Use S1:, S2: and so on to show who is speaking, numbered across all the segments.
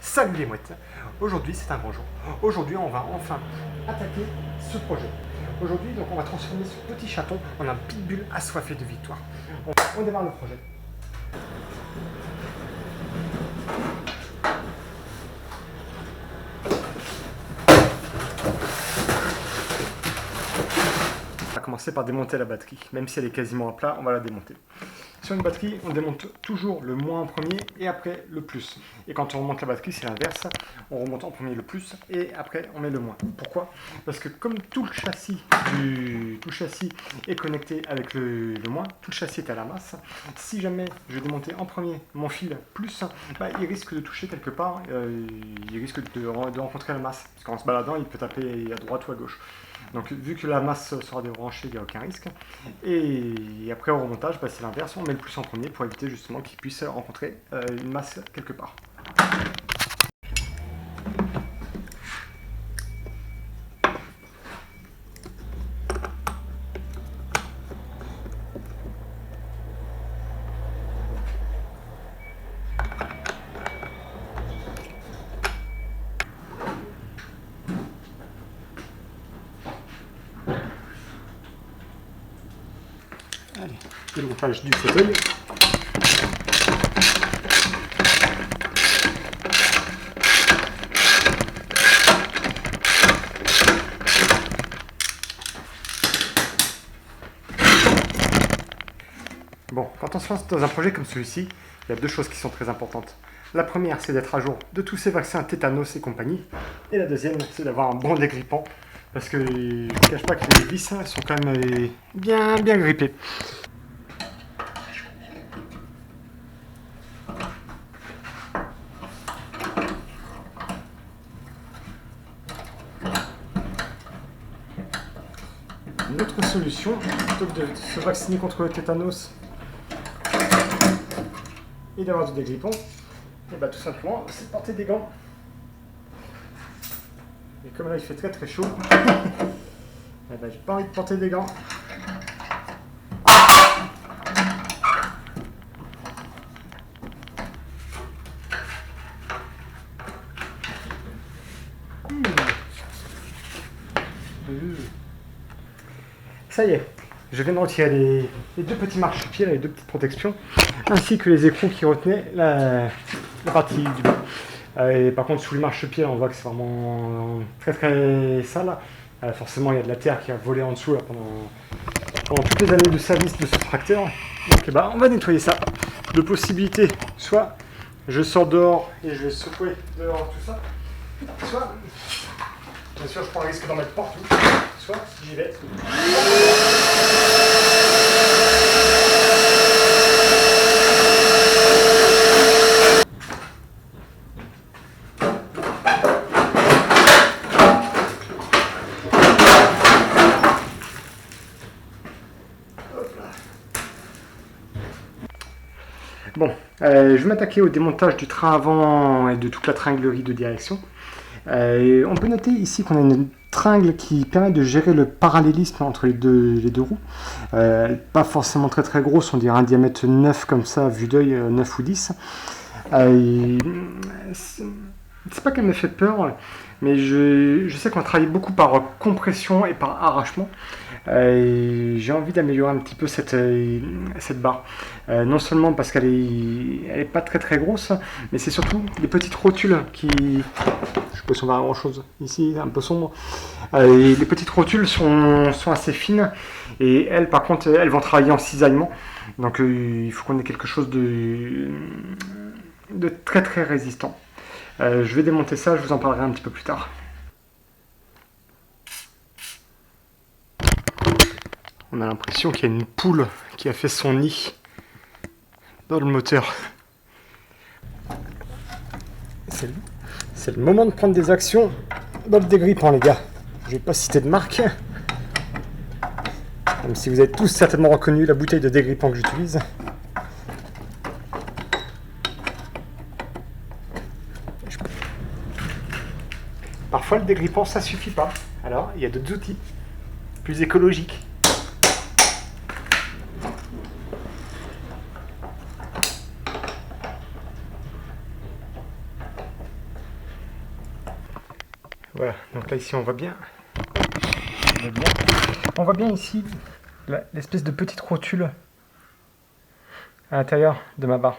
S1: Salut les mouettes. Aujourd'hui c'est un grand jour. Aujourd'hui on va enfin attaquer ce projet. Aujourd'hui donc on va transformer ce petit chaton en un pitbull assoiffé de victoire. On démarre le projet. On va commencer par démonter la batterie. Même si elle est quasiment à plat, on va la démonter. Sur une batterie, on démonte toujours le moins en premier et après le plus. Et quand on remonte la batterie, c'est l'inverse. On remonte en premier le plus et après on met le moins. Pourquoi? Parce que comme tout le châssis est connecté avec le moins, tout le châssis est à la masse. Si jamais je démontais en premier mon fil plus, il risque de toucher quelque part, il risque de rencontrer la masse. Parce qu'en se baladant, il peut taper à droite ou à gauche. Donc vu que la masse sera débranchée, il n'y a aucun risque. Et après au remontage, c'est l'inverse, on met le plus en premier pour éviter justement qu'il puisse rencontrer une masse quelque part. Allez, démontage du fauteuil. Bon, quand on se lance dans un projet comme celui-ci, il y a deux choses qui sont très importantes. La première, c'est d'être à jour de tous ces vaccins tétanos et compagnie. Et la deuxième, c'est d'avoir un bon dégrippant. Parce que je ne vous cache pas que les vis sont quand même bien grippées. Une autre solution, plutôt que de se vacciner contre le tétanos et d'avoir du dégrippant, et tout simplement, c'est de porter des gants. Et comme là il fait très chaud, j'ai pas envie de porter des gants. Ça y est, je viens de retirer les deux petits marchepieds, les deux petites protections, ainsi que les écrous qui retenaient la partie du bas. Et par contre, sous le marchepied, on voit que c'est vraiment très sale. Forcément, il y a de la terre qui a volé en dessous là, pendant toutes les années de service de ce tracteur. Donc on va nettoyer ça. De possibilités, soit je sors dehors et je vais secouer dehors tout ça, soit, bien sûr, je prends le risque d'en mettre partout, soit j'y vais. Bon, je vais m'attaquer au démontage du train avant et de toute la tringlerie de direction. On peut noter ici qu'on a une tringle qui permet de gérer le parallélisme entre les deux roues. Pas forcément très grosse, on dirait un diamètre 9 comme ça, vue d'œil 9 ou 10. C'est pas qu'elle me fait peur, mais je sais qu'on travaille beaucoup par compression et par arrachement. J'ai envie d'améliorer un petit peu cette barre. Non seulement parce qu'elle est pas très grosse, mais c'est surtout les petites rotules qui... Je sais pas si on va grand chose ici, un peu sombre. Les petites rotules sont assez fines, et elles par contre, elles vont travailler en cisaillement. Donc il faut qu'on ait quelque chose de très résistant. Je vais démonter ça, je vous en parlerai un petit peu plus tard. On a l'impression qu'il y a une poule qui a fait son nid dans le moteur. C'est le moment de prendre des actions dans le dégrippant, les gars. Je vais pas citer de marque, même si vous avez tous certainement reconnu la bouteille de dégrippant que j'utilise. Parfois le dégrippant ça suffit pas, alors il y a d'autres outils plus écologiques. Voilà, donc là ici on voit bien. On voit bien ici l'espèce de petite rotule à l'intérieur de ma barre.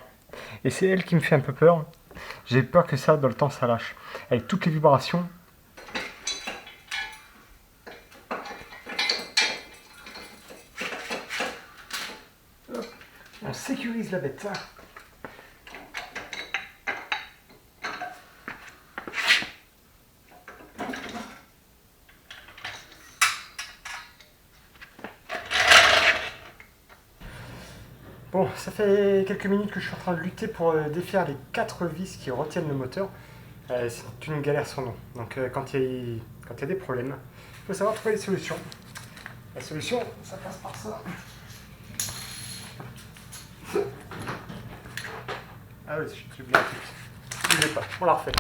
S1: Et c'est elle qui me fait un peu peur. J'ai peur que ça, dans le temps, ça lâche. Avec toutes les vibrations. Hop, on sécurise la bête. Bon, ça fait quelques minutes que je suis en train de lutter pour défaire les 4 vis qui retiennent le moteur. C'est une galère sans nom. Donc quand il y a des problèmes, il faut savoir trouver des solutions. La solution, ça passe par ça. Ah oui, je suis bien truc. N'oubliez pas, on la refait.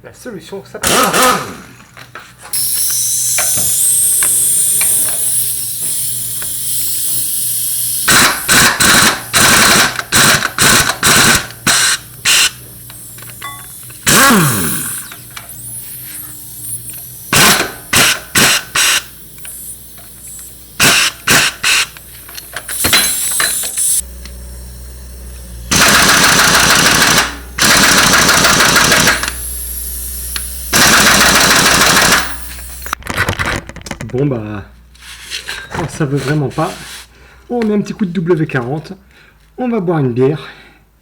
S1: La solution, ça passe par ça. Bon bah, quand ça veut vraiment pas, on met un petit coup de W40, on va boire une bière,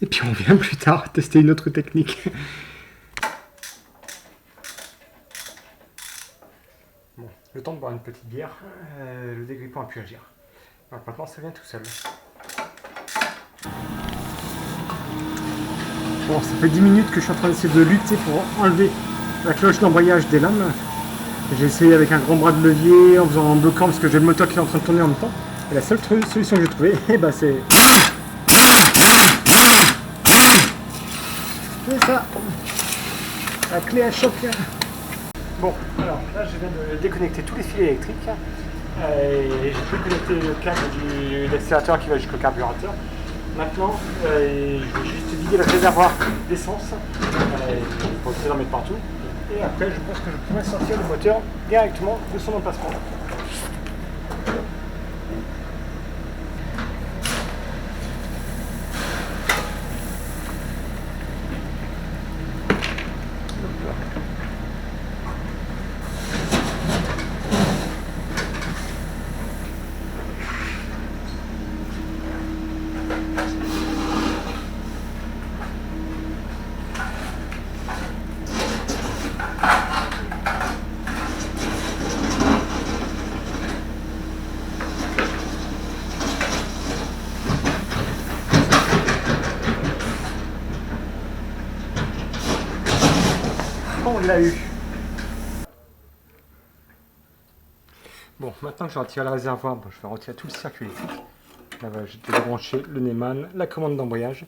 S1: et puis on vient plus tard tester une autre technique. Bon, le temps de boire une petite bière, le dégrippant a pu agir. Alors maintenant ça vient tout seul. Bon, ça fait 10 minutes que je suis en train d'essayer de lutter pour enlever la cloche d'embrayage des lames. J'ai essayé avec un grand bras de levier, en bloquant parce que j'ai le moteur qui est en train de tourner en même temps. Et la seule solution que j'ai trouvée, c'est... C'est ça. La clé à choc. Bon, alors là je viens de déconnecter tous les filets électriques. Et j'ai déconnecté le câble de l'accélérateur qui va jusqu'au carburateur. Maintenant, je vais juste vider le réservoir d'essence pour essayer d'en mettre partout. Et après, je pense que je pourrais sortir le moteur directement de son emplacement. On l'a eu. Bon, maintenant que j'ai retiré le réservoir, je vais retirer tout le circuit électrique. Là, voilà, j'ai débranché le Neumann, la commande d'embrayage.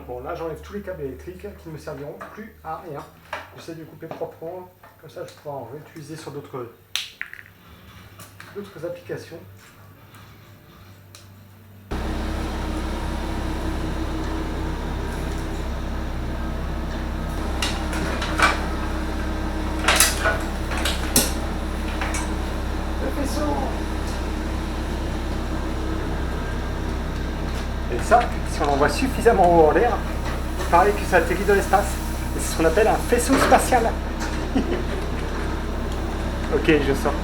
S1: Bon, là j'enlève tous les câbles électriques qui ne me serviront plus à rien. J'essaie de les couper proprement, comme ça je pourrai en réutiliser sur d'autres applications. Le faisceau. Et ça, si on l'envoie suffisamment haut en l'air, il paraît que ça atterrit dans l'espace. Et c'est ce qu'on appelle un faisceau spatial. Ok, je sors.